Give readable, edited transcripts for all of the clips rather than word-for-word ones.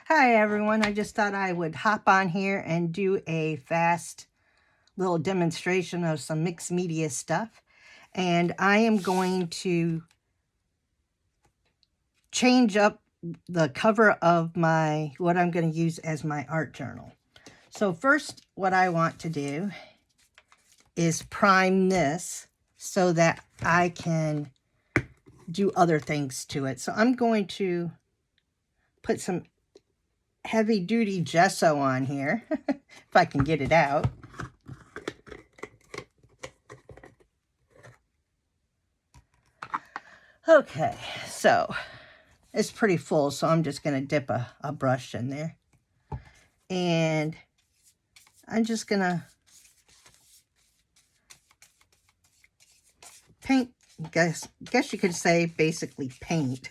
Hi everyone, I just thought I would hop on here and do a fast little demonstration of some mixed media stuff. And I am going to change up the cover of what I'm going to use as my art journal. So first, what I want to do is prime this so that I can do other things to it. So I'm going to put some heavy duty gesso on here, if I can get it out. Okay, so it's pretty full, so I'm just going to dip a brush in there. And I'm just going to paint, guess you could say basically paint.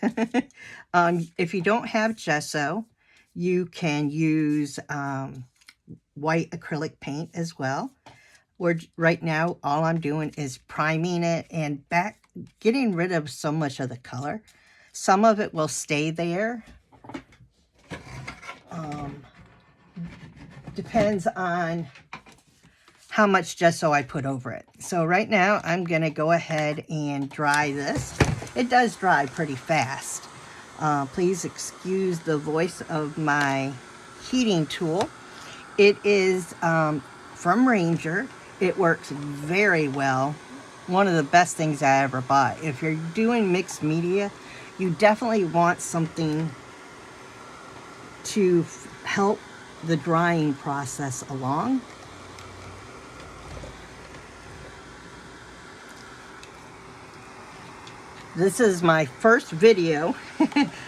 If you don't have gesso, you can use white acrylic paint as well. Right now, all I'm doing is priming it and getting rid of so much of the color. Some of it will stay there. Depends on how much gesso I put over it. So right now I'm going to go ahead and dry this. It does dry pretty fast. Please excuse the voice of my heating tool. It is from Ranger. It works very well. One of the best things I ever bought. If you're doing mixed media, you definitely want something to help the drying process along. This is my first video,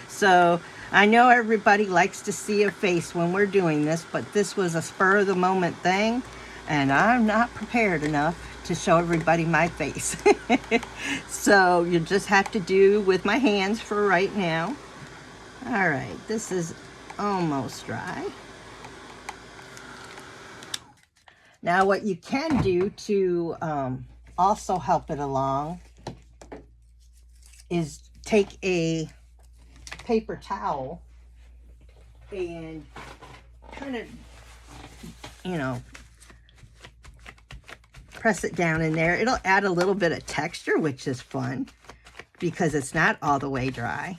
so I know everybody likes to see a face when we're doing this, but this was a spur of the moment thing, and I'm not prepared enough to show everybody my face. So you just have to do with my hands for right now. All right, this is almost dry. Now what you can do to also help it along is take a paper towel and kind of, press it down in there. It'll add a little bit of texture, which is fun because it's not all the way dry.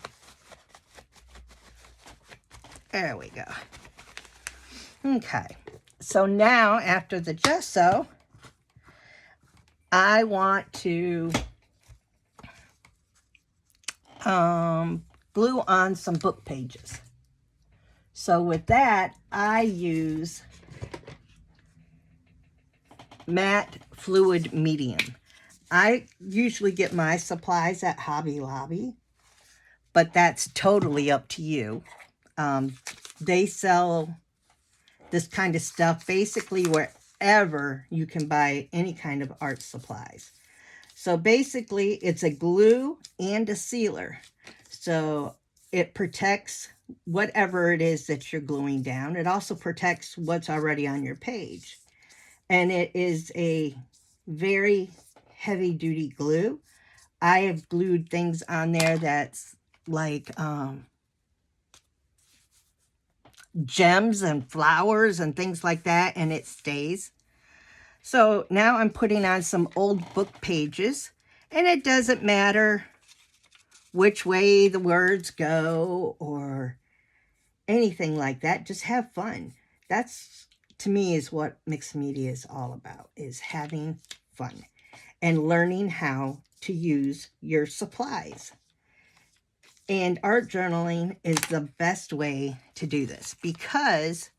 There we go. Okay, so now after the gesso, I want to glue on some book pages. So with that, I use matte fluid medium. I usually get my supplies at Hobby Lobby, but that's totally up to you. They sell this kind of stuff basically wherever you can buy any kind of art supplies. So basically it's a glue and a sealer. So it protects whatever it is that you're gluing down. It also protects what's already on your page. And it is a very heavy duty glue. I have glued things on there that's like gems and flowers and things like that, and it stays. So now I'm putting on some old book pages, and it doesn't matter which way the words go or anything like that. Just have fun. That's, to me, is what mixed media is all about, is having fun and learning how to use your supplies. And art journaling is the best way to do this because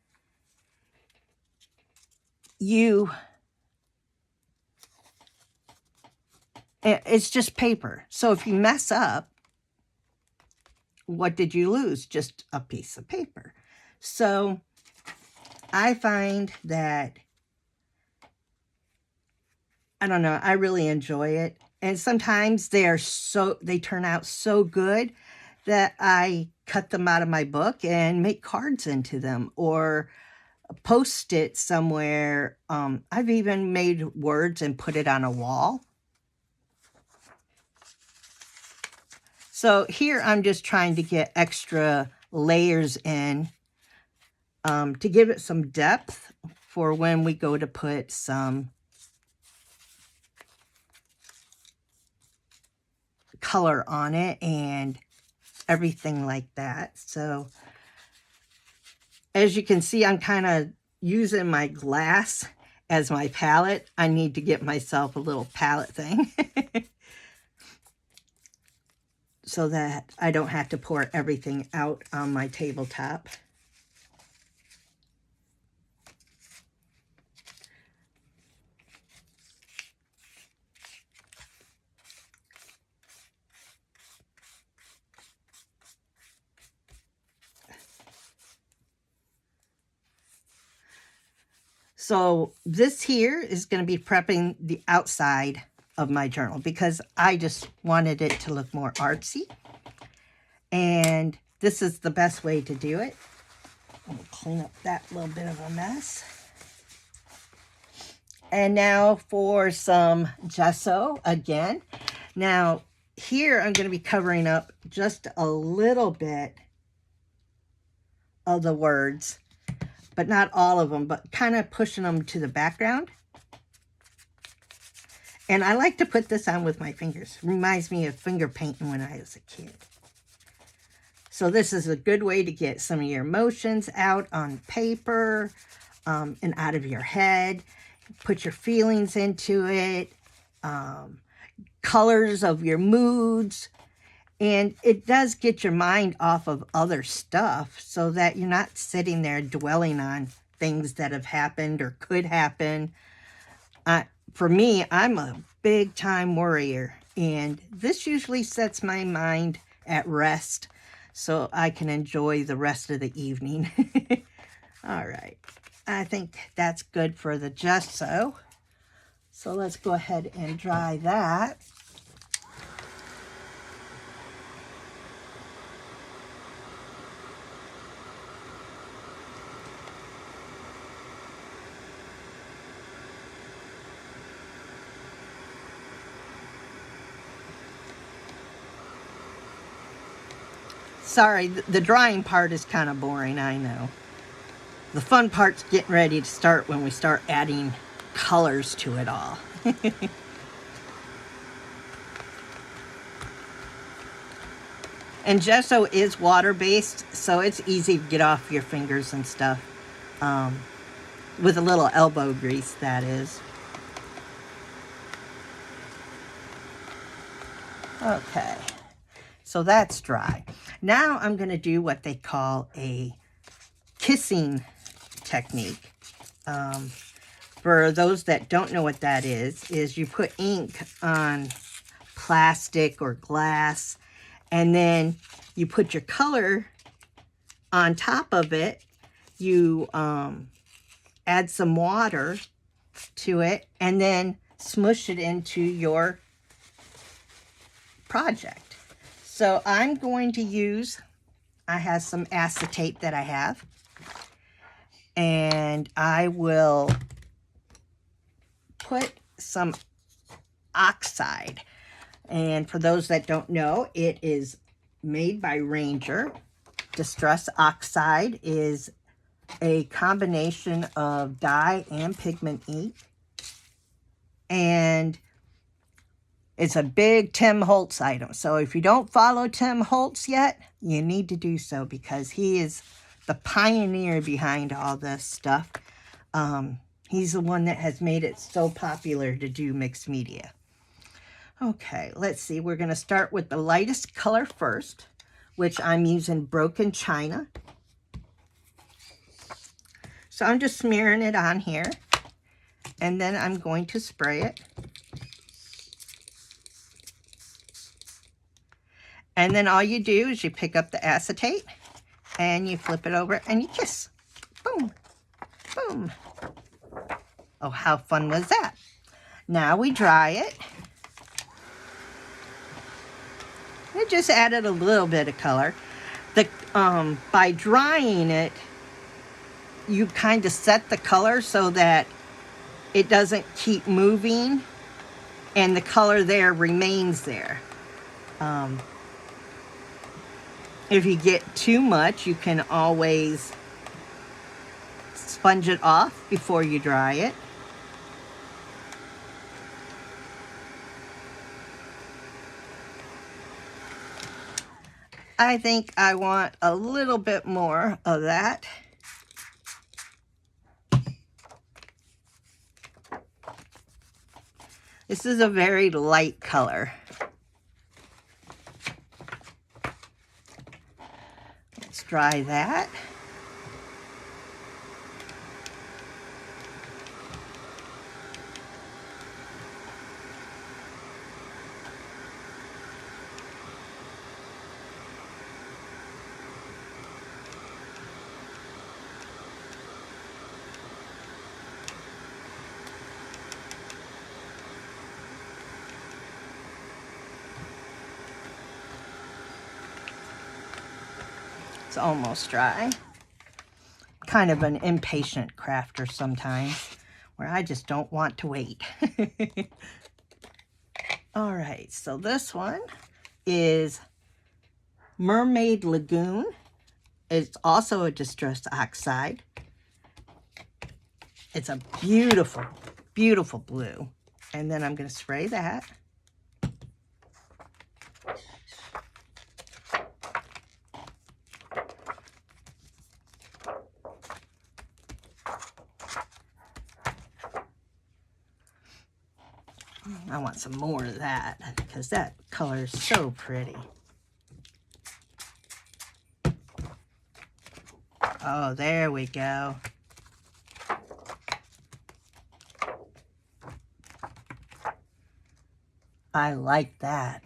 it's just paper. So if you mess up, what did you lose? Just a piece of paper. So I find that, I don't know, I really enjoy it. And sometimes they turn out so good that I cut them out of my book and make cards into them or post it somewhere. I've even made words and put it on a wall. So here I'm just trying to get extra layers in to give it some depth for when we go to put some color on it and everything like that. So as you can see, I'm kind of using my glass as my palette. I need to get myself a little palette thing so that I don't have to pour everything out on my tabletop. So this here is going to be prepping the outside of my journal because I just wanted it to look more artsy. And this is the best way to do it. I'm going to clean up that little bit of a mess. And now for some gesso again. Now here I'm going to be covering up just a little bit of the words, but not all of them, but kind of pushing them to the background. And I like to put this on with my fingers. Reminds me of finger painting when I was a kid. So this is a good way to get some of your emotions out on paper and out of your head. Put your feelings into it, colors of your moods. And it does get your mind off of other stuff so that you're not sitting there dwelling on things that have happened or could happen. For me, I'm a big time worrier, and this usually sets my mind at rest so I can enjoy the rest of the evening. All right, I think that's good for the gesso. So let's go ahead and dry that. Sorry, the drying part is kind of boring, I know. The fun part's getting ready to start when we start adding colors to it all. And gesso is water-based, so it's easy to get off your fingers and stuff. With a little elbow grease, that is. Okay. So that's dry. Now I'm going to do what they call a kissing technique. For those that don't know what that is you put ink on plastic or glass, and then you put your color on top of it. You add some water to it, and then smush it into your project. So I'm going to use, I have some acetate that I have, and I will put some oxide. And for those that don't know, it is made by Ranger. Distress Oxide is a combination of dye and pigment ink. And it's a big Tim Holtz item. So if you don't follow Tim Holtz yet, you need to do so because he is the pioneer behind all this stuff. He's the one that has made it so popular to do mixed media. Okay, let's see. We're going to start with the lightest color first, which I'm using Broken China. So I'm just smearing it on here, and then I'm going to spray it. And then all you do is you pick up the acetate and you flip it over and you kiss. Boom, boom. Oh, how fun was that? Now we dry it. It just added a little bit of color. By drying it, you kind of set the color so that it doesn't keep moving and the color there remains there. If you get too much, you can always sponge it off before you dry it. I think I want a little bit more of that. This is a very light color. Let's dry that. It's almost dry. Kind of an impatient crafter sometimes, where I just don't want to wait. All right, so this one is Mermaid Lagoon. It's also a distress oxide. It's a beautiful, beautiful blue. And then I'm going to spray that. I want some more of that because that color is so pretty. Oh, there we go. I like that.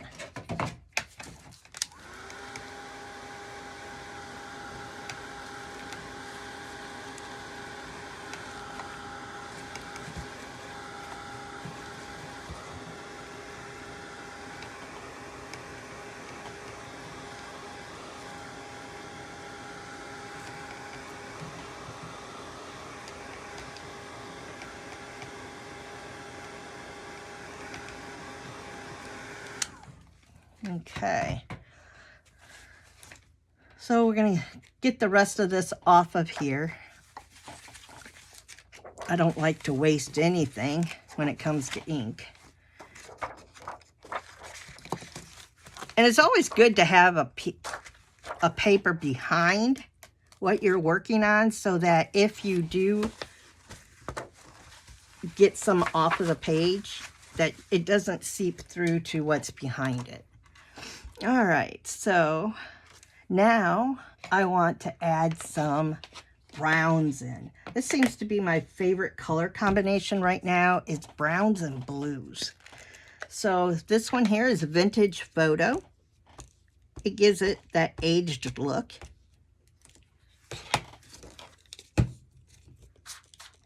Okay. So we're going to get the rest of this off of here. I don't like to waste anything when it comes to ink. And it's always good to have a paper behind what you're working on so that if you do get some off of the page, that it doesn't seep through to what's behind it. All right, so now I want to add some browns in. This seems to be my favorite color combination right now. It's browns and blues. So this one here is Vintage Photo. It gives it that aged look.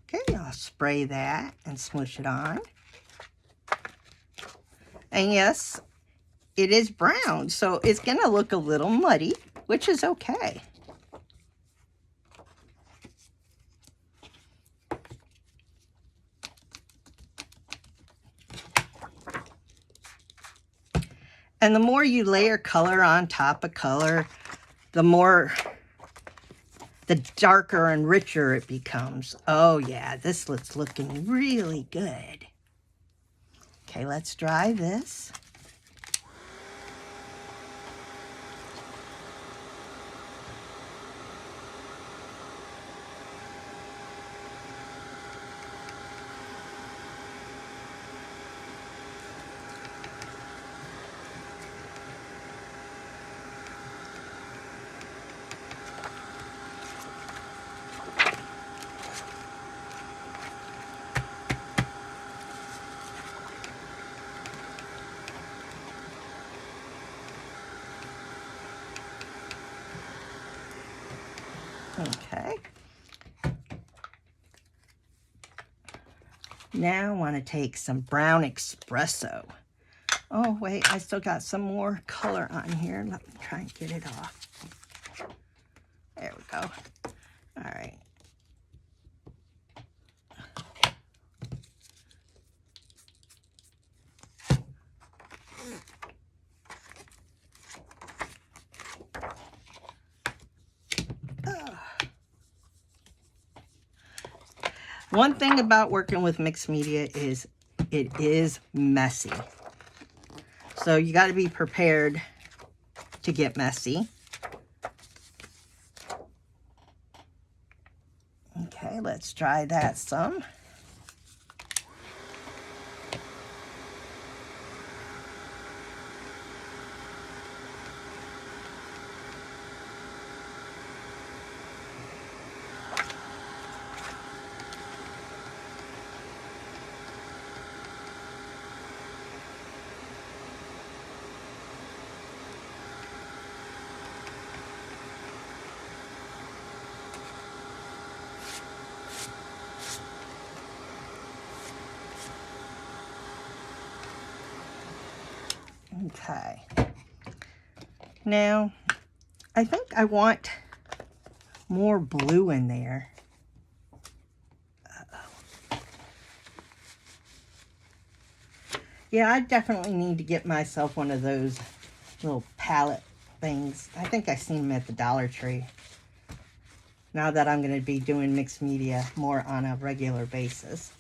Okay, I'll spray that and smoosh it on. And yes, it is brown, so it's gonna look a little muddy, which is okay. And the more you layer color on top of color, the darker and richer it becomes. Oh yeah, this looks looking really good. Okay, let's dry this. Okay. Now I want to take some brown espresso. Oh, wait, I still got some more color on here. Let me try and get it off. There we go. All right. One thing about working with mixed media is it is messy. So you got to be prepared to get messy. Okay, let's try that some. Okay. Now, I think I want more blue in there. Yeah, I definitely need to get myself one of those little palette things. I think I seen them at the Dollar Tree. Now that I'm going to be doing mixed media more on a regular basis.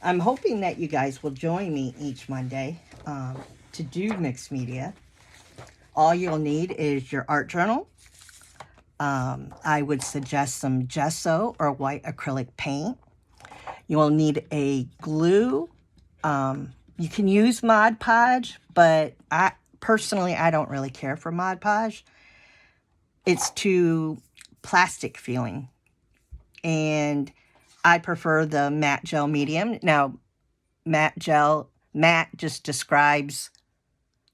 I'm hoping that you guys will join me each Monday to do mixed media. All you'll need is your art journal. I would suggest some gesso or white acrylic paint. You will need a glue. You can use Mod Podge, but I don't really care for Mod Podge. It's too plastic feeling. And I prefer the matte gel medium. Now, matte just describes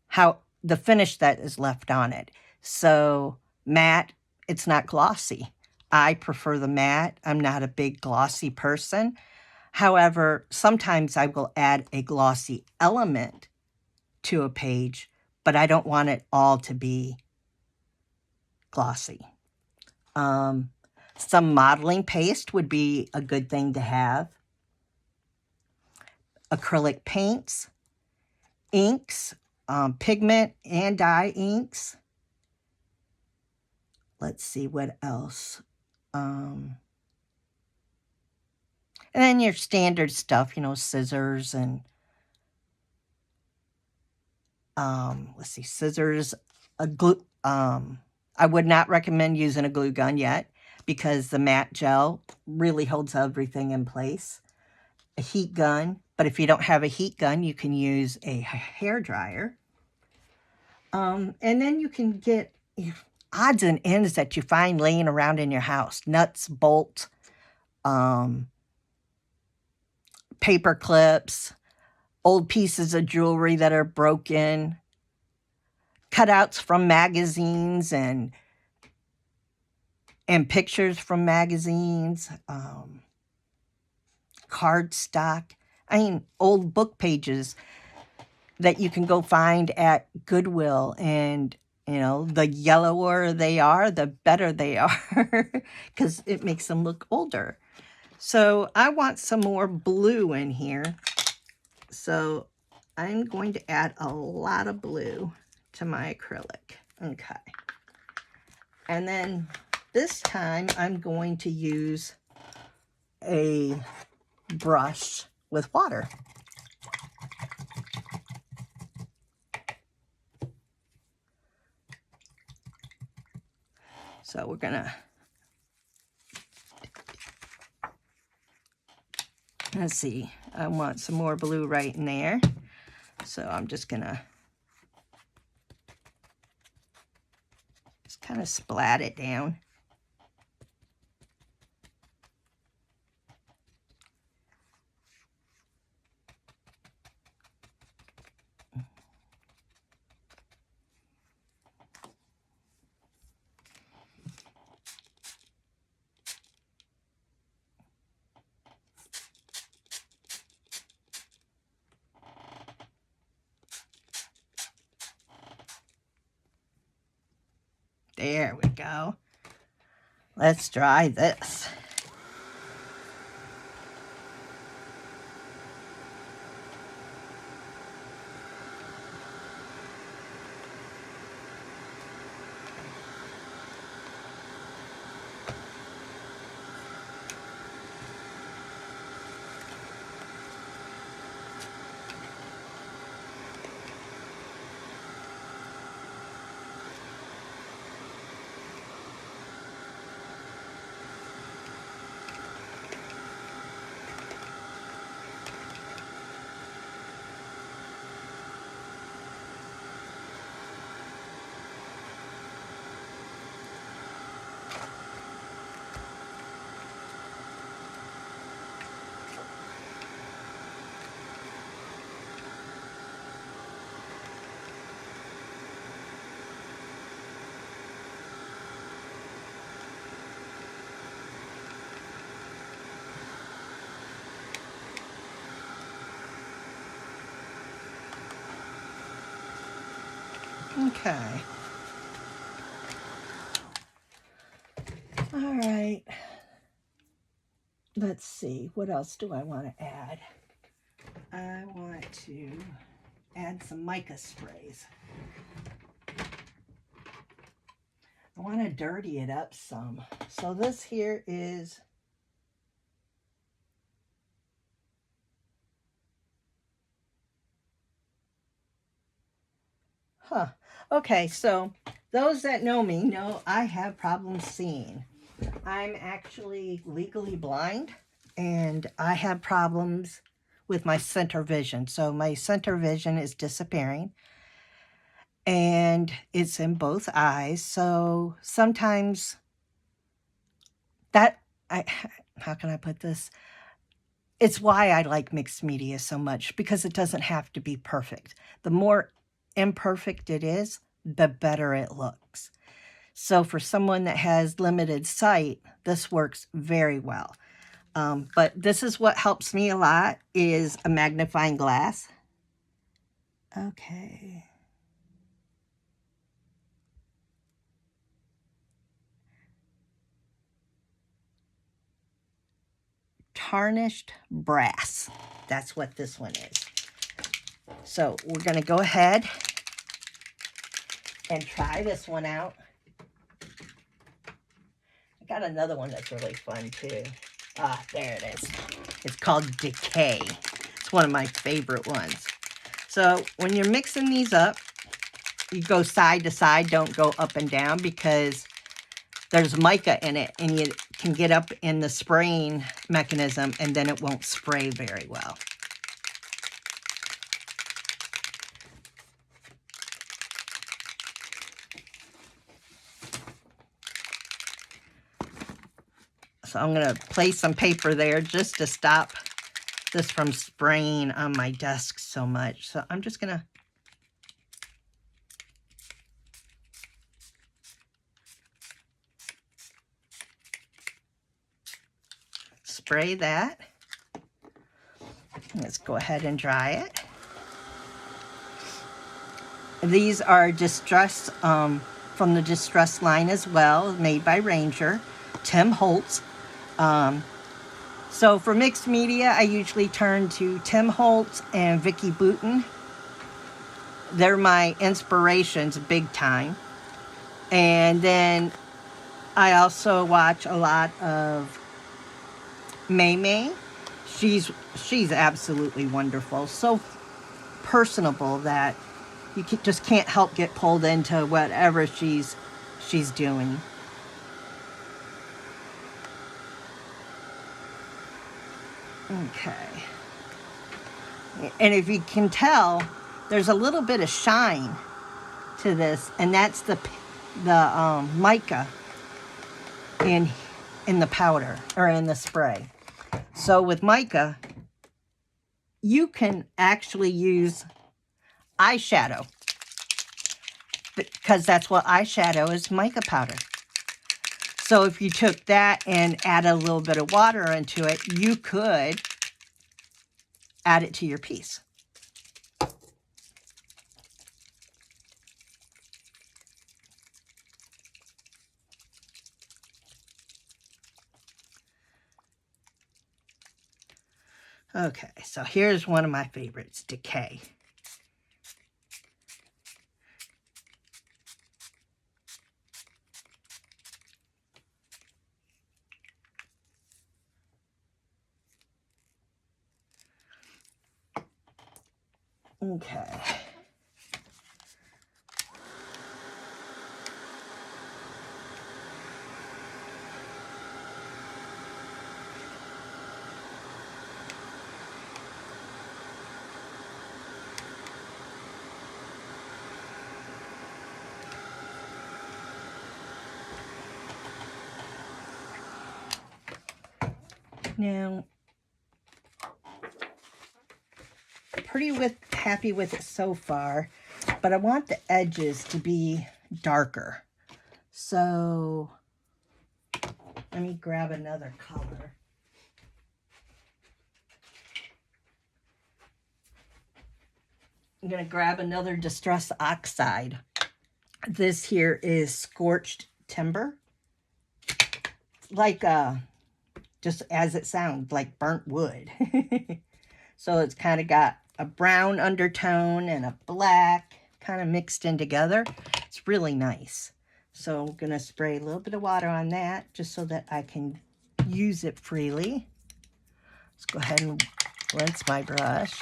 how the finish that is left on it. So matte, it's not glossy. I prefer the matte. I'm not a big glossy person. However, sometimes I will add a glossy element to a page, but I don't want it all to be glossy. Some modeling paste would be a good thing to have. Acrylic paints, inks, pigment and dye inks. Let's see what else. And then your standard stuff, scissors and let's see, scissors, a glue. I would not recommend using a glue gun yet because the matte gel really holds everything in place. A heat gun, but if you don't have a heat gun, you can use a hair dryer. And then you can get odds and ends that you find laying around in your house. Nuts, bolts, paper clips, old pieces of jewelry that are broken, cutouts from magazines and pictures from magazines, cardstock. I mean, old book pages that you can go find at Goodwill. And, the yellower they are, the better they are because it makes them look older. So I want some more blue in here. So I'm going to add a lot of blue to my acrylic. Okay. And then this time I'm going to use a brush with water. So we're gonna, let's see, I want some more blue right in there. So I'm just gonna just kind of splat it down. There we go. Let's dry this. Okay. All right. Let's see. What else do I want to add? I want to add some mica sprays. I want to dirty it up some. So this here is okay, so those that know me know I have problems seeing. I'm actually legally blind and I have problems with my center vision. So my center vision is disappearing and it's in both eyes. So sometimes how can I put this? It's why I like mixed media so much, because it doesn't have to be perfect. The more imperfect it is, the better it looks. So for someone that has limited sight, this works very well. But this is what helps me a lot, is a magnifying glass. Okay. Tarnished brass. That's what this one is. So we're going to go ahead and try this one out. I got another one that's really fun too. Ah, there it is. It's called Decay. It's one of my favorite ones. So when you're mixing these up, you go side to side, don't go up and down, because there's mica in it and you can get up in the spraying mechanism and then it won't spray very well. So I'm going to place some paper there just to stop this from spraying on my desk so much. So I'm just going to spray that. Let's go ahead and dry it. These are Distress, from the Distress line as well, made by Ranger, Tim Holtz. So for mixed media, I usually turn to Tim Holtz and Vicki Boutin. They're my inspirations big time. And then I also watch a lot of May May. She's absolutely wonderful. So personable that you just can't help get pulled into whatever she's doing. Okay. And if you can tell, there's a little bit of shine to this, and that's the mica in the powder or in the spray. So with mica, you can actually use eyeshadow, because that's what eyeshadow is, mica powder. So if you took that and add a little bit of water into it, you could add it to your piece. Okay, so here's one of my favorites, Decay. Okay. Now, pretty happy with it so far, but I want the edges to be darker. So let me grab another color. I'm going to grab another Distress Oxide. This here is Scorched Timber. Like, just as it sounds, like burnt wood. So it's kind of got a brown undertone and a black kind of mixed in together. It's really nice. So I'm going to spray a little bit of water on that just so that I can use it freely. Let's go ahead and rinse my brush.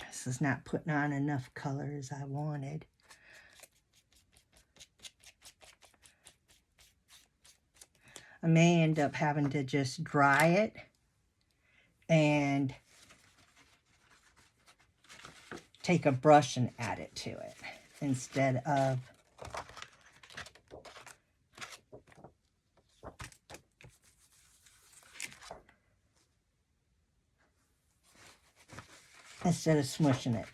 This is not putting on enough color as I wanted. I may end up having to just dry it and take a brush and add it to it instead of smushing it,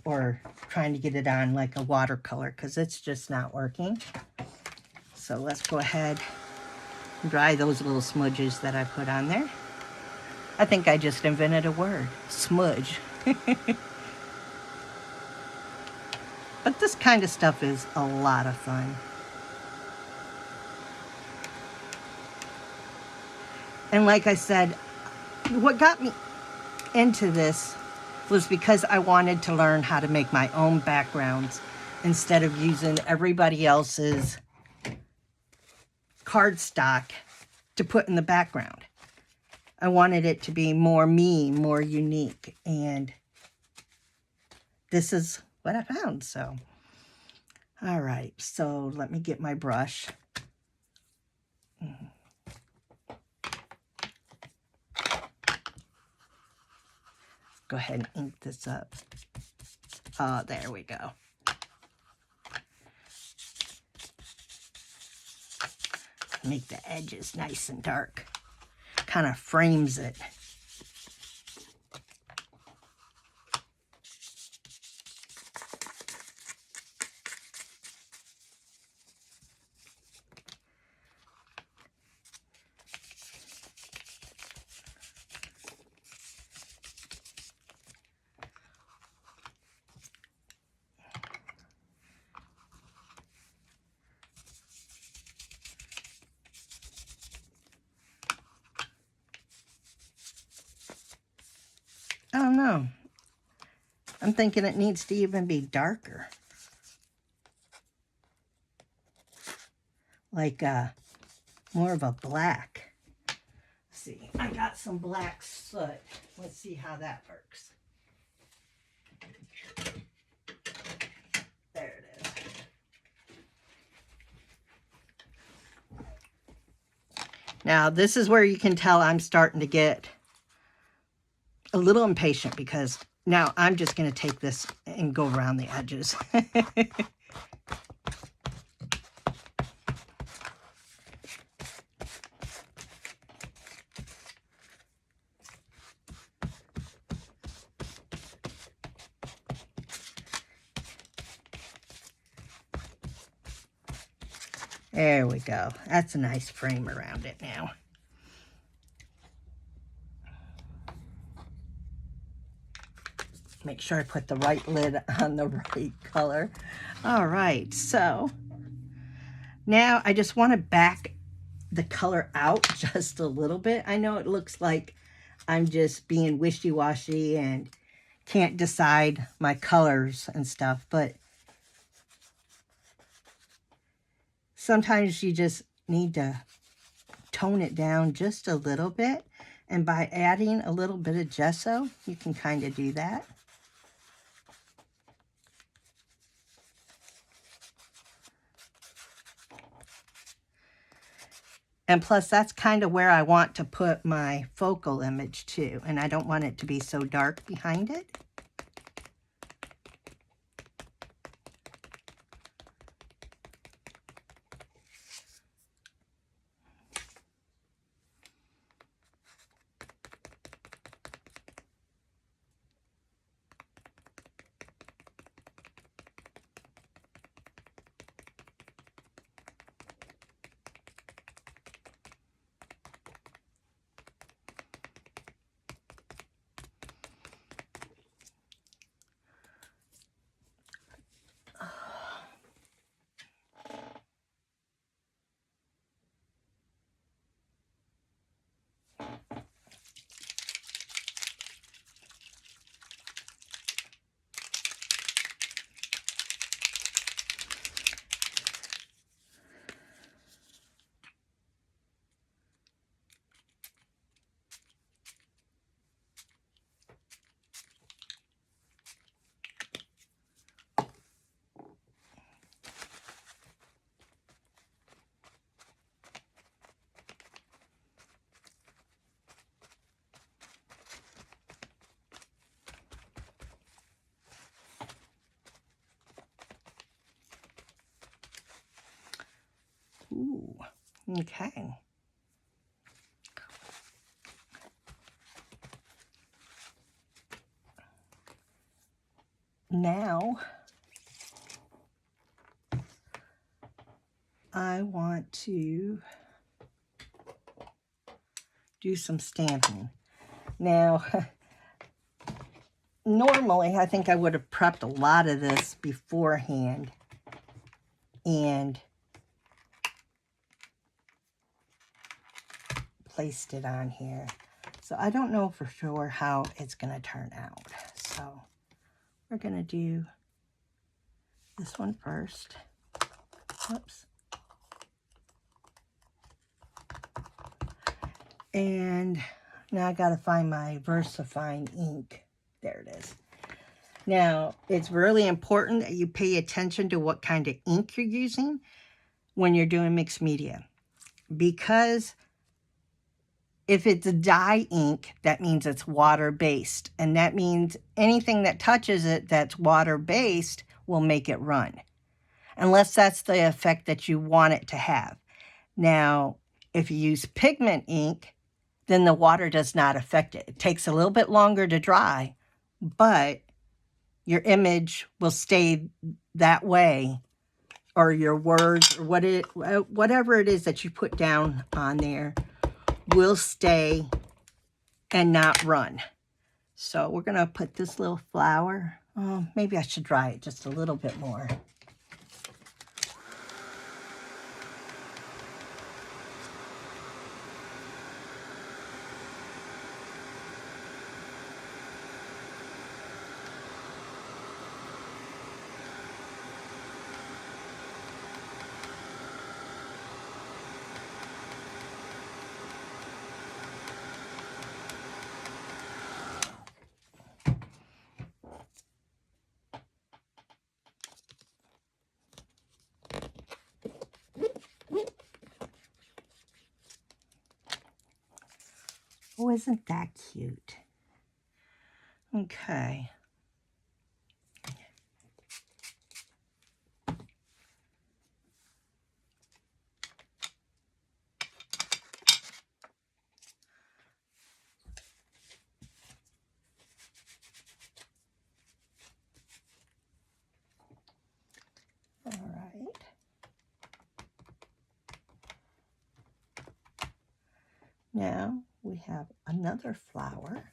or trying to get it on like a watercolor, because it's just not working. So let's go ahead and dry those little smudges that I put on there. I think I just invented a word, smudge. But this kind of stuff is a lot of fun. And like I said, what got me into this was because I wanted to learn how to make my own backgrounds instead of using everybody else's cardstock to put in the background. I wanted it to be more me, more unique, and this is what I found. So, all right, so let me get my brush. Go ahead and ink this up. Oh, there we go. Make the edges nice and dark. Kind of frames it. I don't know. I'm thinking it needs to even be darker. Like more of a black. Let's see, I got some black soot. Let's see how that works. There it is. Now this is where you can tell I'm starting to get a little impatient, because now I'm just going to take this and go around the edges. There we go. That's a nice frame around it now. Make sure I put the right lid on the right color. All right, so now I just want to back the color out just a little bit. I know it looks like I'm just being wishy-washy and can't decide my colors and stuff, but sometimes you just need to tone it down just a little bit, and by adding a little bit of gesso, you can kind of do that. And plus, that's kind of where I want to put my focal image too, and I don't want it to be so dark behind it. Ooh, okay. Now, I want to do some stamping. Now, normally, I think I would have prepped a lot of this beforehand and placed it on here. So I don't know for sure how it's going to turn out. So we're going to do this one first. Oops. And now I got to find my VersaFine ink. There it is. Now, it's really important that you pay attention to what kind of ink you're using when you're doing mixed media. Because if it's a dye ink, that means it's water-based. And that means anything that touches it that's water-based will make it run. Unless that's the effect that you want it to have. Now, if you use pigment ink, then the water does not affect it. It takes a little bit longer to dry, but your image will stay that way, or your words, or whatever it is that you put down on there will stay and not run. So we're going to put this little flower. Oh, maybe I should dry it just a little bit more. Oh, isn't that cute? Okay. All right. Now we have another flower.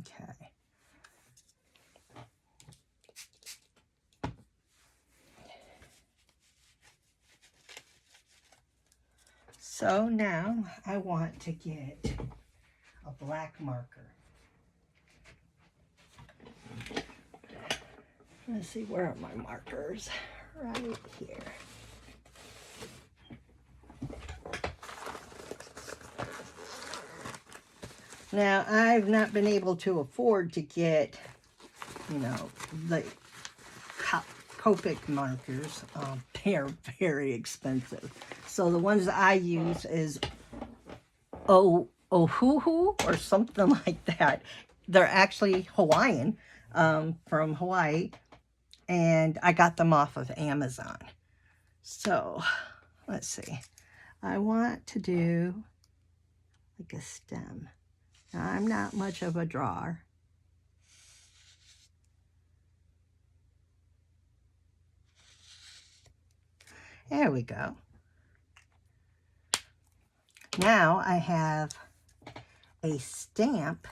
Okay. So now I want to get a black marker. Let's see, where are my markers? Right here. Now, I've not been able to afford to get, you know, the Copic markers. They're very expensive. So the ones I use is Ohuhu or something like that. They're actually Hawaiian, from Hawaii, and I got them off of Amazon. So let's see. I want to do like a stem. Now, I'm not much of a drawer. There we go. Now I have a stamp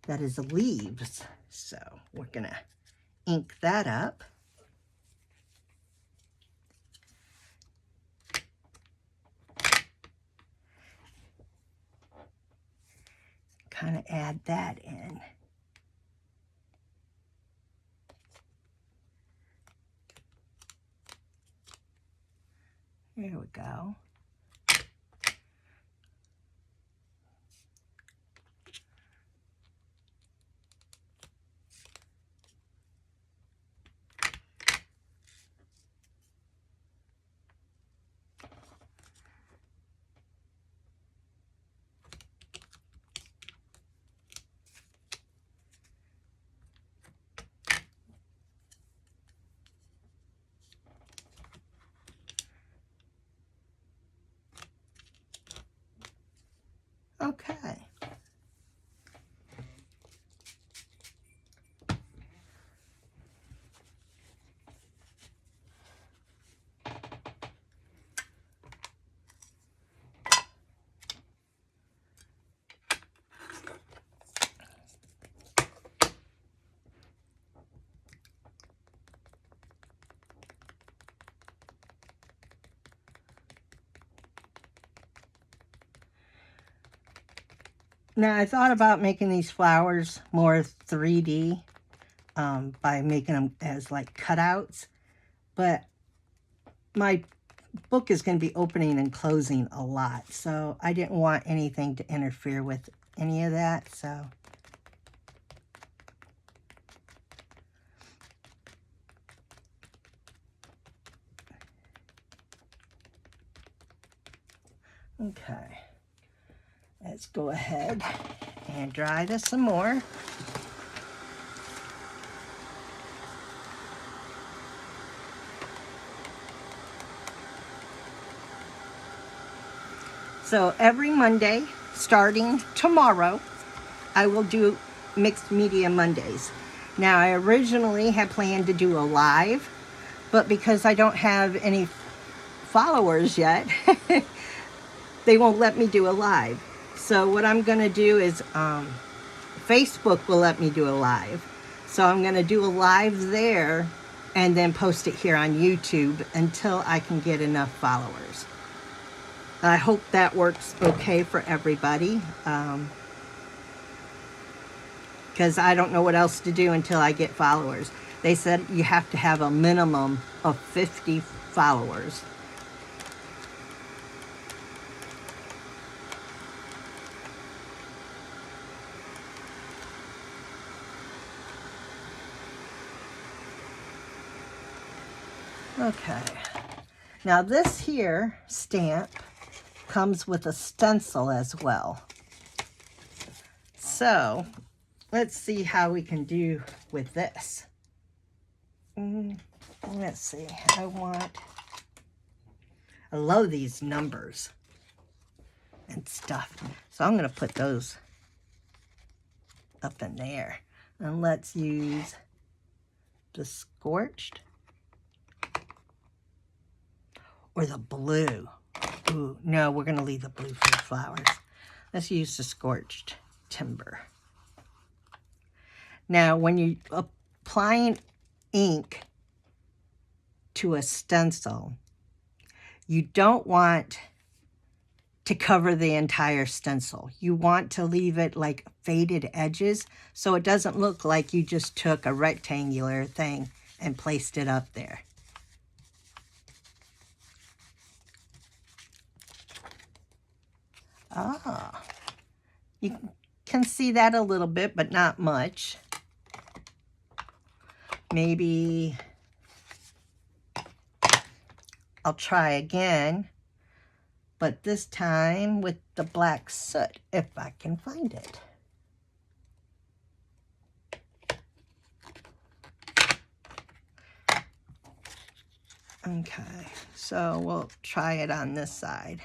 that is leaves. So we're going to ink that up. kind of add that in. There we go. Okay. Now, I thought about making these flowers more 3D by making them as like cutouts, but my book is going to be opening and closing a lot, so I didn't want anything to interfere with any of that, so. Okay, let's go ahead and dry this some more. So every Monday, starting tomorrow, I will do Mixed Media Mondays. Now, I originally had planned to do a live, but because I don't have any followers yet, they won't let me do a live. So what I'm going to do is Facebook will let me do a live. So I'm going to do a live there and then post it here on YouTube until I can get enough followers. I hope that works okay for everybody, because I don't know what else to do until I get followers. They said you have to have a minimum of 50 followers. Okay, now this here stamp comes with a stencil as well. So let's see how we can do with this. Let's see, I love these numbers and stuff. So I'm gonna put those up in there. And let's use the scorched or the blue. Ooh, no, we're gonna leave the blue for the flowers. Let's use the scorched timber. Now, when you're applying ink to a stencil, you don't want to cover the entire stencil. You want to leave it like faded edges so it doesn't look like you just took a rectangular thing and placed it up there. Ah, you can see that a little bit, but not much. Maybe I'll try again, but this time with the black soot, if I can find it. Okay, so we'll try it on this side.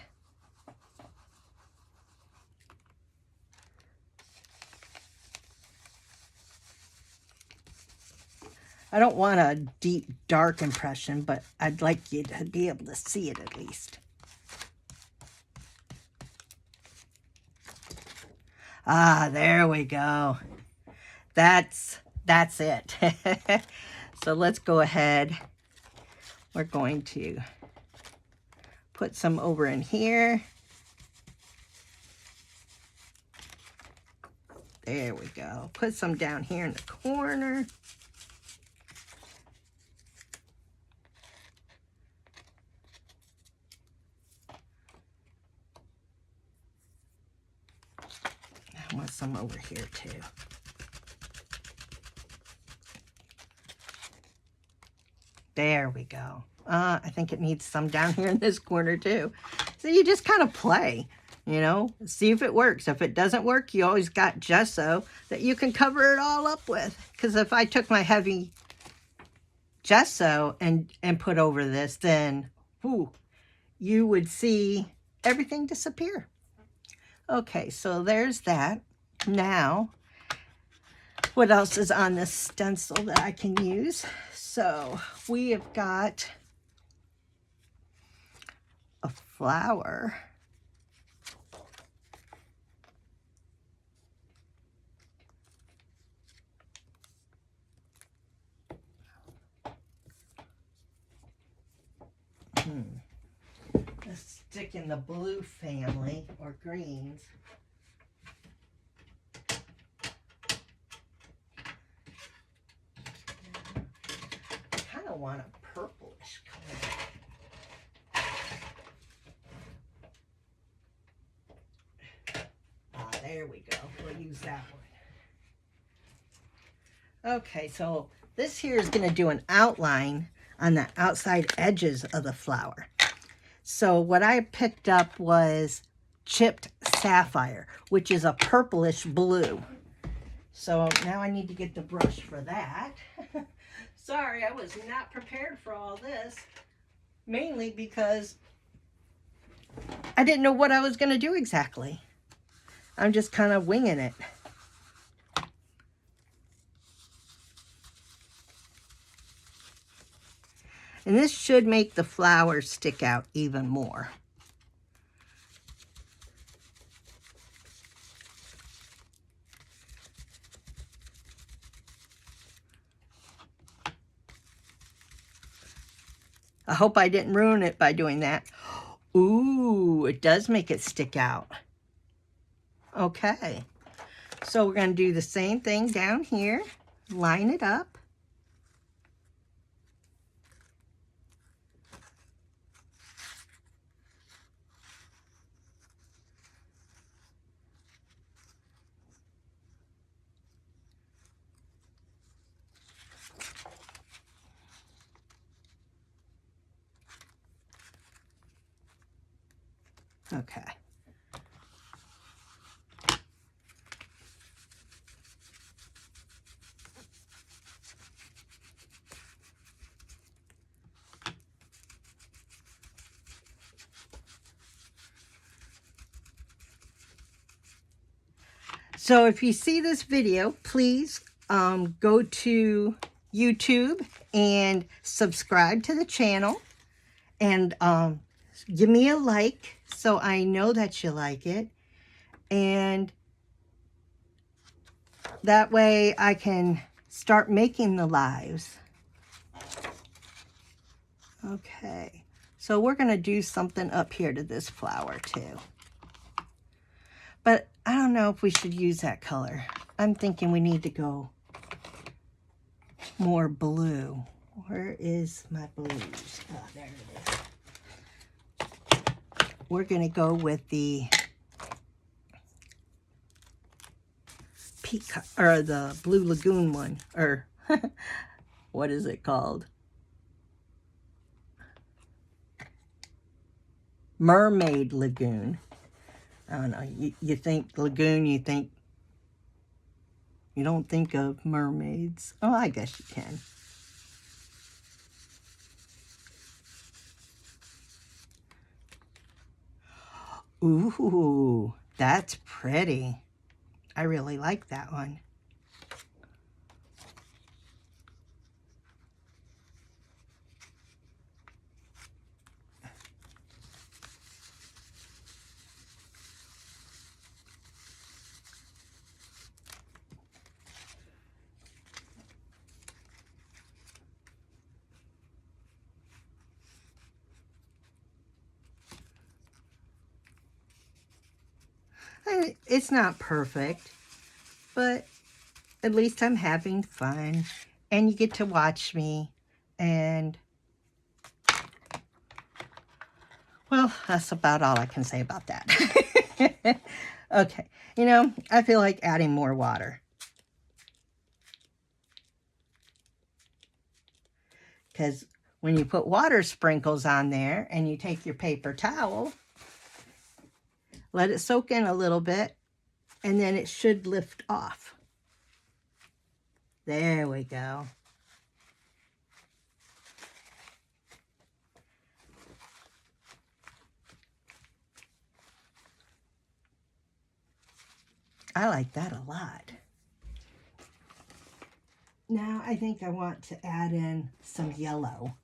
I don't want a deep, dark impression, but I'd like you to be able to see it at least. Ah, there we go. That's it. So let's go ahead. We're going to put some over in here. There we go. Put some down here in the corner. I want some over here too. There we go. I think it needs some down here in this corner too. So you just kind of play, you know, see if it works. If it doesn't work, you always got gesso that you can cover it all up with. Because if I took my heavy gesso and put over this, then whoo, you would see everything disappear. Okay, so there's that. Now, what else is on this stencil that I can use? So we have got a flower. Let's stick in the blue family or greens. I kind of want a purplish color. Ah, there we go. We'll use that one. Okay, so this here is going to do an outline on the outside edges of the flower. So what I picked up was chipped sapphire, which is a purplish blue. So now I need to get the brush for that. Sorry, I was not prepared for all this, mainly because I didn't know what I was going to do exactly. I'm just kind of winging it. And this should make the flowers stick out even more. I hope I didn't ruin it by doing that. Ooh, it does make it stick out. Okay, so we're going to do the same thing down here. Line it up. Okay. So if you see this video, please go to YouTube and subscribe to the channel and give me a like so I know that you like it. And that way I can start making the lives. Okay, so we're going to do something up here to this flower too. But I don't know if we should use that color. I'm thinking we need to go more blue. Where is my blues? Oh, there it is. We're going to go with the peacock, or the Blue Lagoon one, or what is it called? Mermaid Lagoon. I don't know. You think lagoon, you don't think of mermaids. Oh, I guess you can. Ooh, that's pretty. I really like that one. It's not perfect, but at least I'm having fun, and you get to watch me, and well, that's about all I can say about that. Okay, you know, I feel like adding more water. Because when you put water sprinkles on there and you take your paper towel, let it soak in a little bit, and then it should lift off. There we go. I like that a lot. Now I think I want to add in some yellow.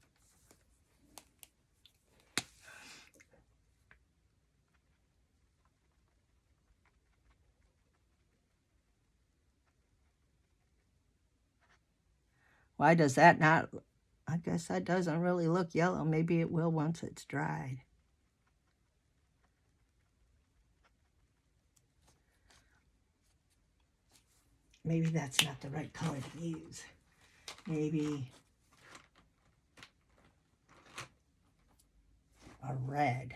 Why does that not? I guess that doesn't really look yellow. Maybe it will once it's dried. Maybe that's not the right color to use. Maybe a red.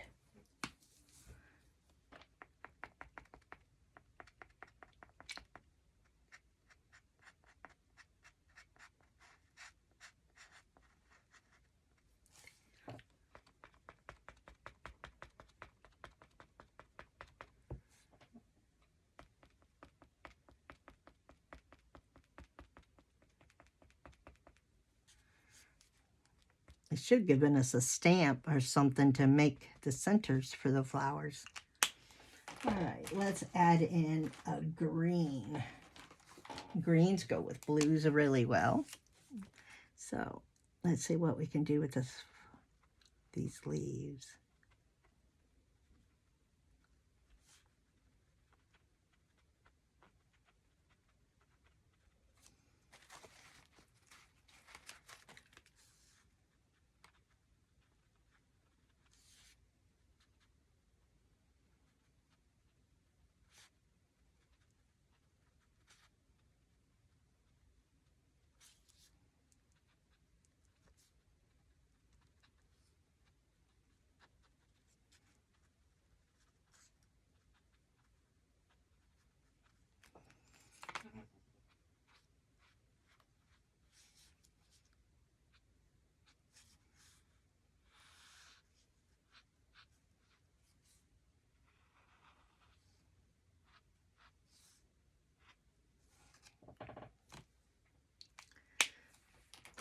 It should give us a stamp or something to make the centers for the flowers. All right, let's add in a green. Greens go with blues really well. So let's see what we can do with these leaves.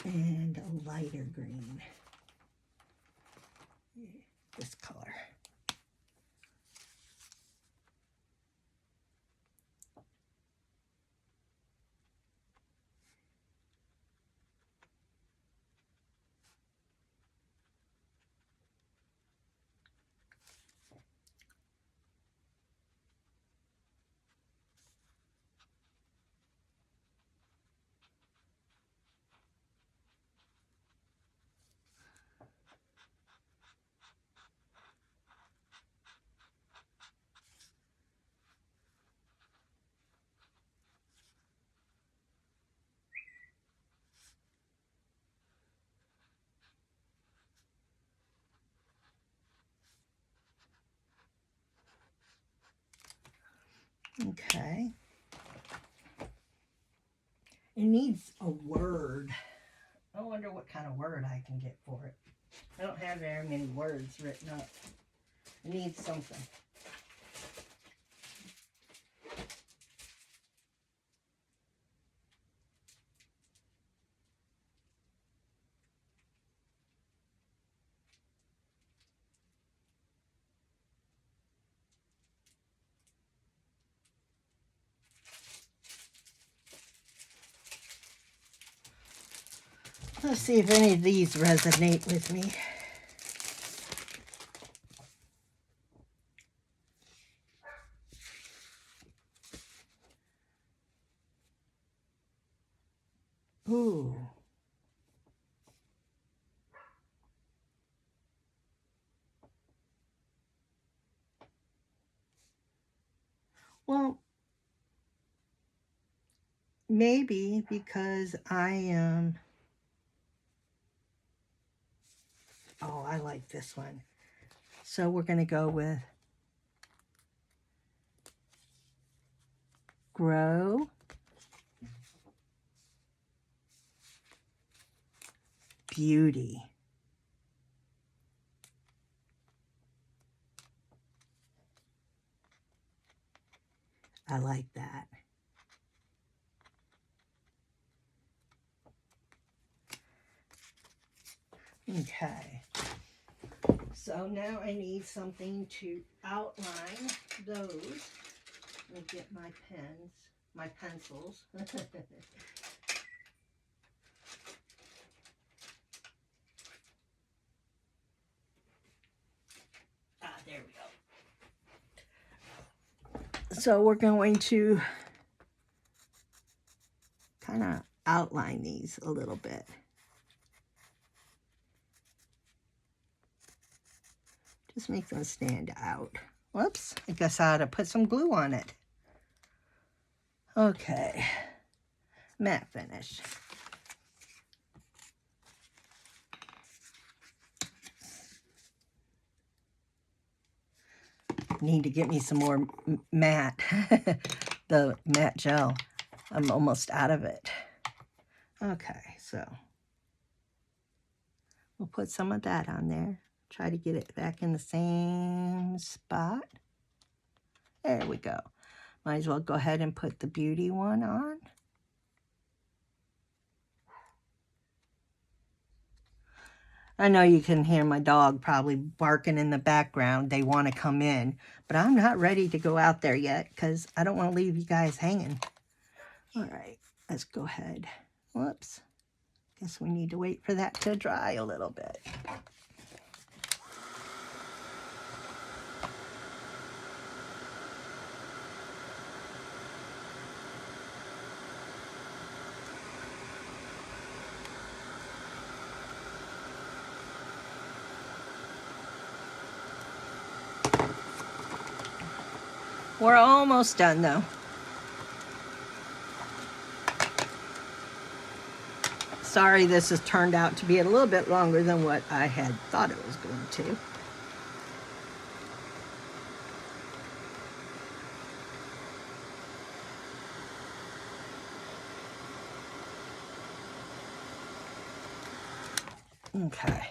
And a lighter green, this color. Okay. It needs a word. I wonder what kind of word I can get for it. I don't have very many words written up. It needs something. Let's see if any of these resonate with me. Ooh. Well, maybe because I am, oh, I like this one. So we're going to go with Grow Beauty. I like that. Okay. So now I need something to outline those. Let me get my pens, my pencils. There we go. So we're going to kind of outline these a little bit. Just make them stand out. Whoops, I guess I ought to put some glue on it. Okay, matte finish. Need to get me some more matte, the matte gel. I'm almost out of it. Okay, so we'll put some of that on there. Try to get it back in the same spot. There we go. Might as well go ahead and put the beauty one on. I know you can hear my dog probably barking in the background. They want to come in, but I'm not ready to go out there yet because I don't want to leave you guys hanging. All right, let's go ahead. Whoops. Guess we need to wait for that to dry a little bit. We're almost done though. Sorry, this has turned out to be a little bit longer than what I had thought it was going to. Okay.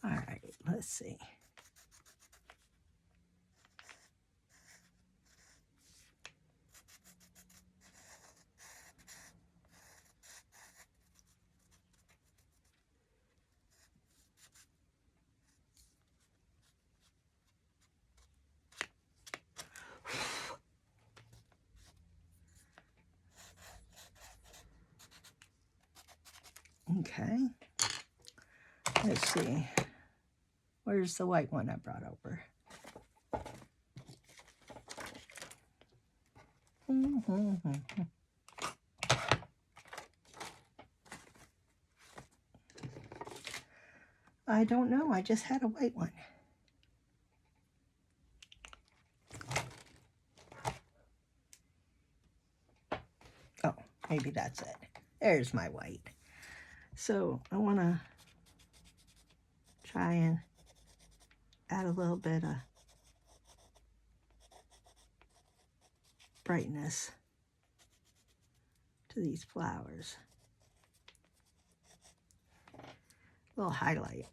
All right, let's see. Okay. Let's see. Where's the white one I brought over? I don't know. I just had a white one. Oh, maybe that's it. There's my white. So I want to try and add a little bit of brightness to these flowers. A little highlight.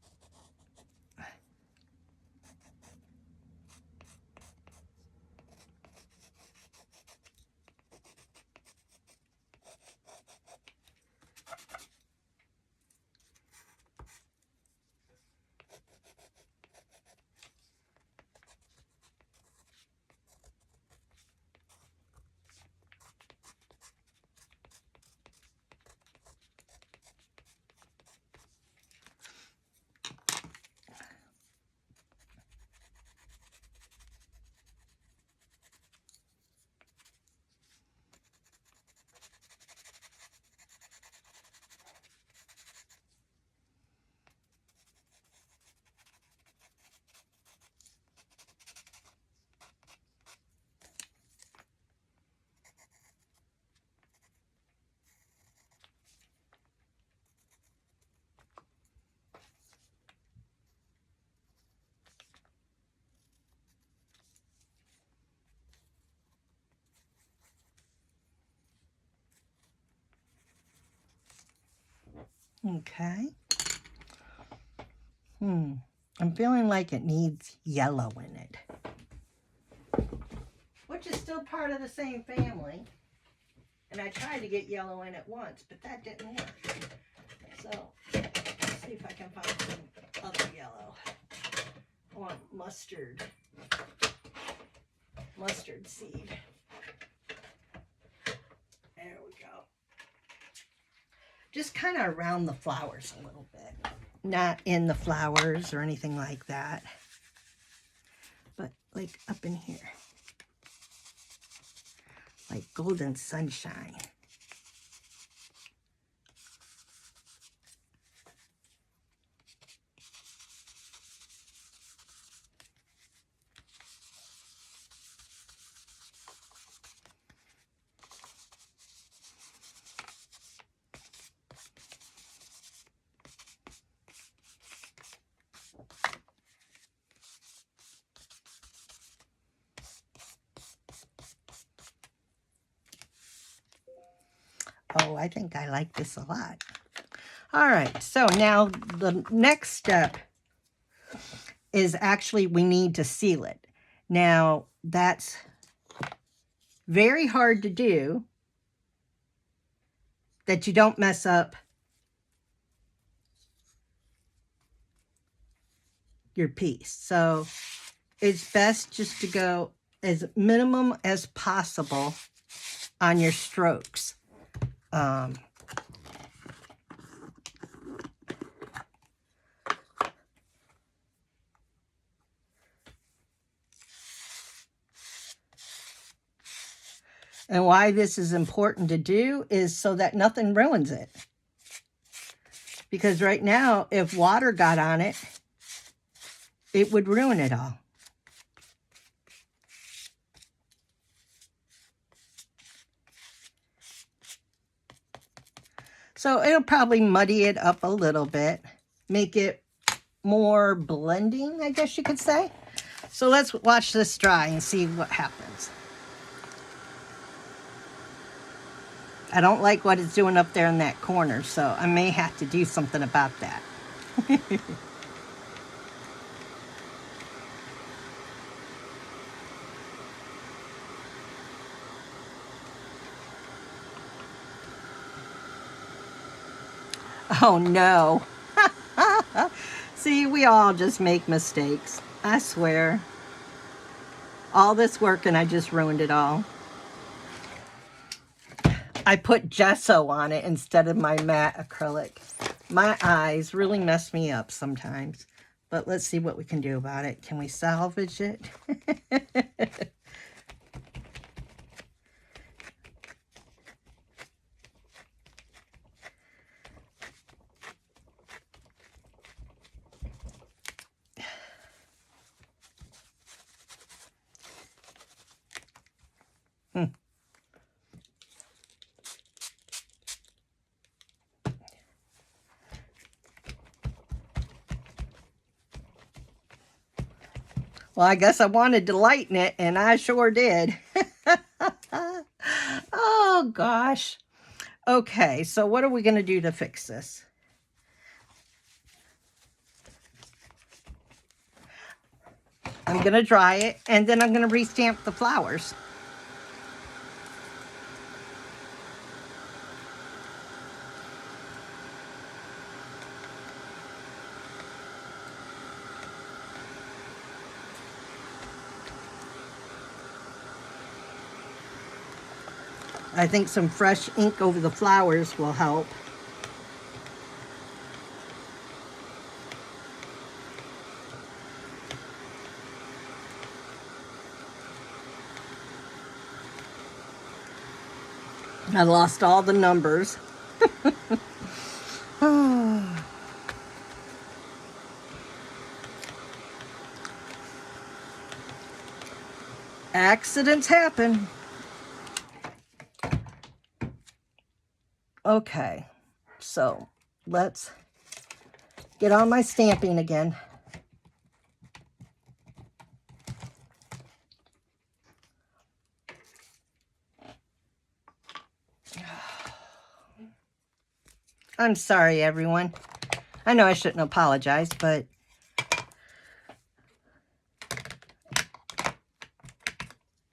Okay. I'm feeling like it needs yellow in it. Which is still part of the same family. And I tried to get yellow in it once, but that didn't work. So, let's see if I can find some other yellow. I want mustard seed. There we go. Just kind of around the flowers a little bit. Not in the flowers or anything like that. But like up in here. Like golden sunshine. Oh, I think I like this a lot. All right, so now the next step is actually we need to seal it. Now, that's very hard to do, that you don't mess up your piece. So it's best just to go as minimum as possible on your strokes. And why this is important to do is so that nothing ruins it. Because right now, if water got on it, it would ruin it all. So it'll probably muddy it up a little bit, make it more blending, I guess you could say. So let's watch this dry and see what happens. I don't like what it's doing up there in that corner, so I may have to do something about that. Oh no. See, we all just make mistakes. I swear. All this work and I just ruined it all. I put gesso on it instead of my matte acrylic. My eyes really mess me up sometimes. But let's see what we can do about it. Can we salvage it? Well, I guess I wanted to lighten it, and I sure did. Oh, gosh. Okay, so what are we going to do to fix this? I'm going to dry it, and then I'm going to restamp the flowers. I think some fresh ink over the flowers will help. I lost all the numbers. Accidents happen. Okay, so let's get on my stamping again. I'm sorry, everyone. I know I shouldn't apologize, but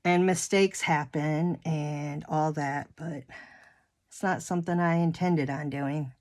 and mistakes happen and all that, but it's not something I intended on doing.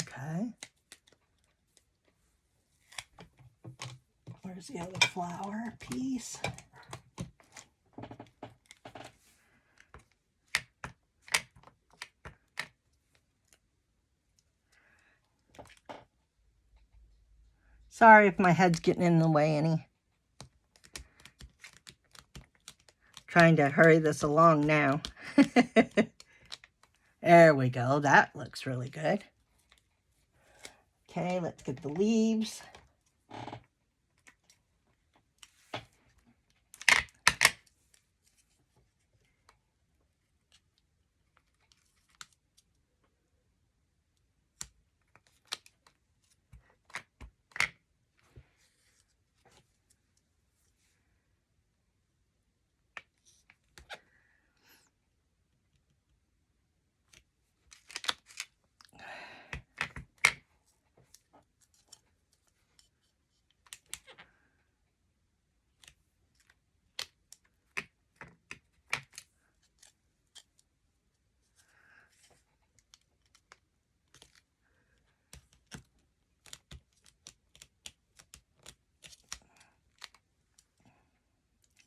Okay. Where's the other flower piece? Sorry if my head's getting in the way any. Trying to hurry this along now. There we go. That looks really good. Okay, let's get the leaves.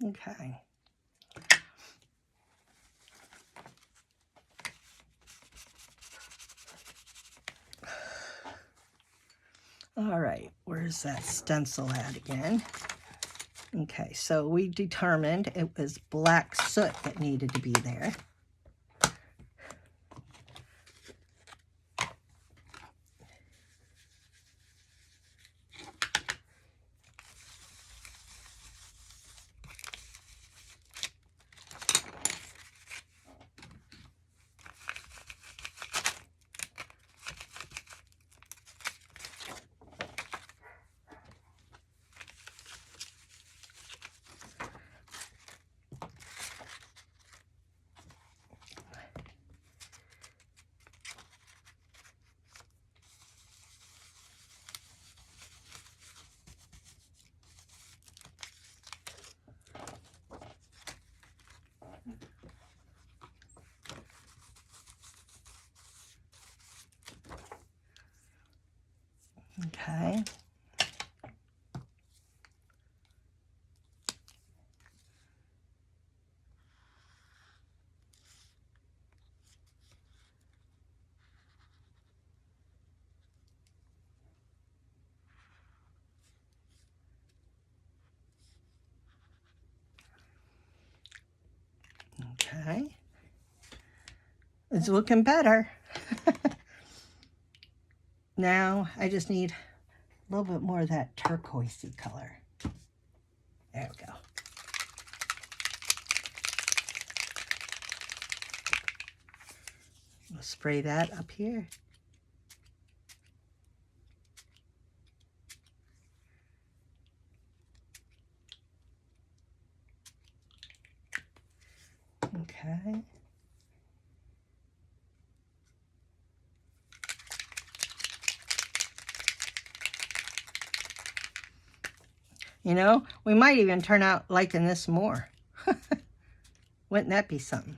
Okay. All right, where's that stencil at again? Okay, so we determined it was black soot that needed to be there. Okay. Okay. It's looking better. Now I just need a little bit more of that turquoisey color. There we go. We'll spray that up here. Okay. You know, we might even turn out liking this more. Wouldn't that be something?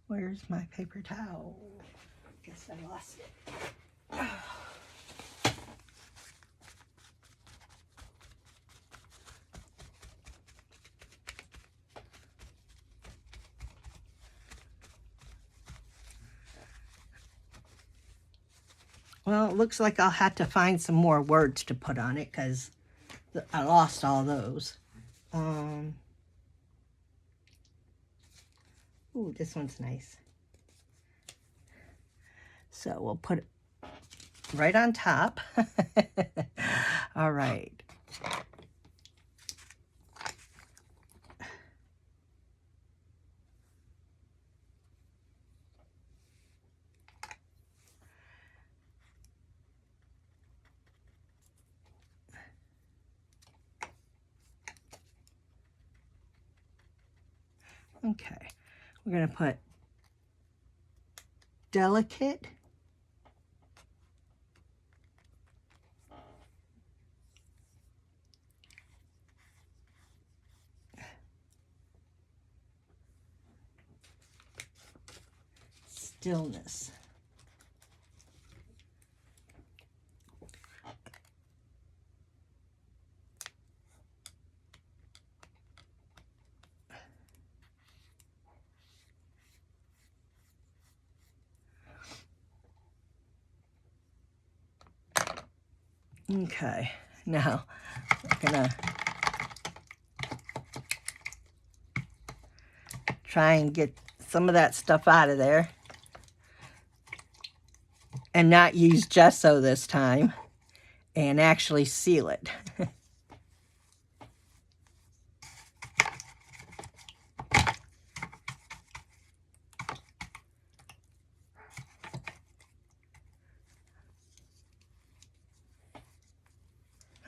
Where's my paper towel? Guess I lost it. Well, it looks like I'll have to find some more words to put on it because I lost all those. Ooh, this one's nice. So we'll put it right on top. All right. Okay, we're going to put delicate, stillness. Okay, now we're gonna try and get some of that stuff out of there and not use gesso this time and actually seal it.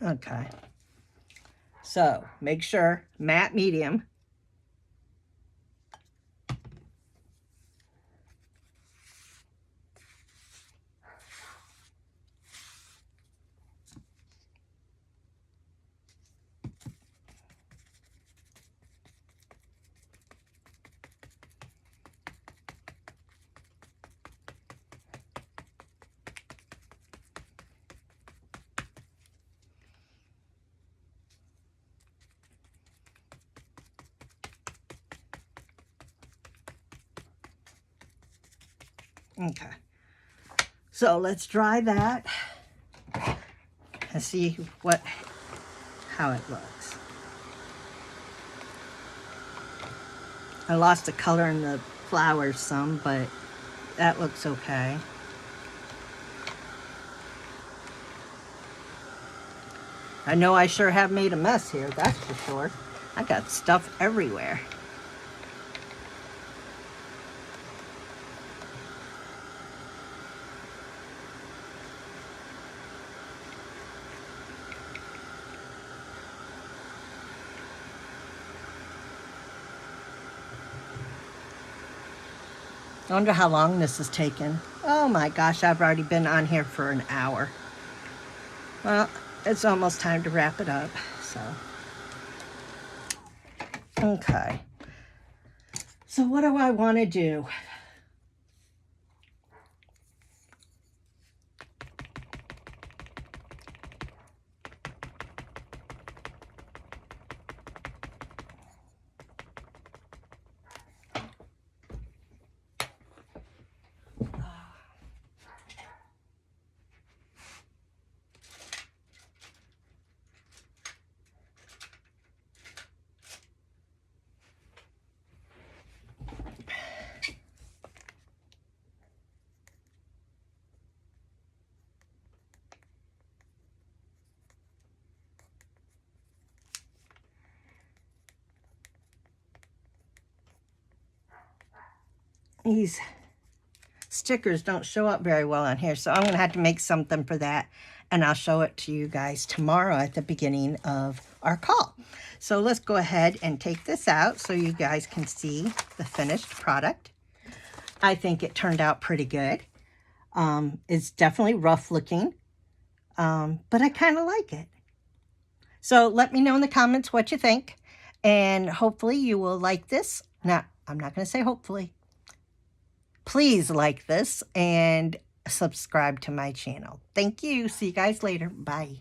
Okay, so make sure matte medium. Okay, so let's dry that and see how it looks. I lost the color in the flowers some, but that looks okay. I know I sure have made a mess here, that's for sure. I got stuff everywhere. I wonder how long this has taken. Oh my gosh, I've already been on here for an hour. Well, it's almost time to wrap it up, so. Okay. So what do I want to do? These stickers don't show up very well on here, so I'm going to have to make something for that, and I'll show it to you guys tomorrow at the beginning of our call. So let's go ahead and take this out so you guys can see the finished product. I think it turned out pretty good. It's definitely rough looking, but I kind of like it. So let me know in the comments what you think, and hopefully you will like this. Now, I'm not going to say hopefully. Please like this and subscribe to my channel. Thank you. See you guys later. Bye.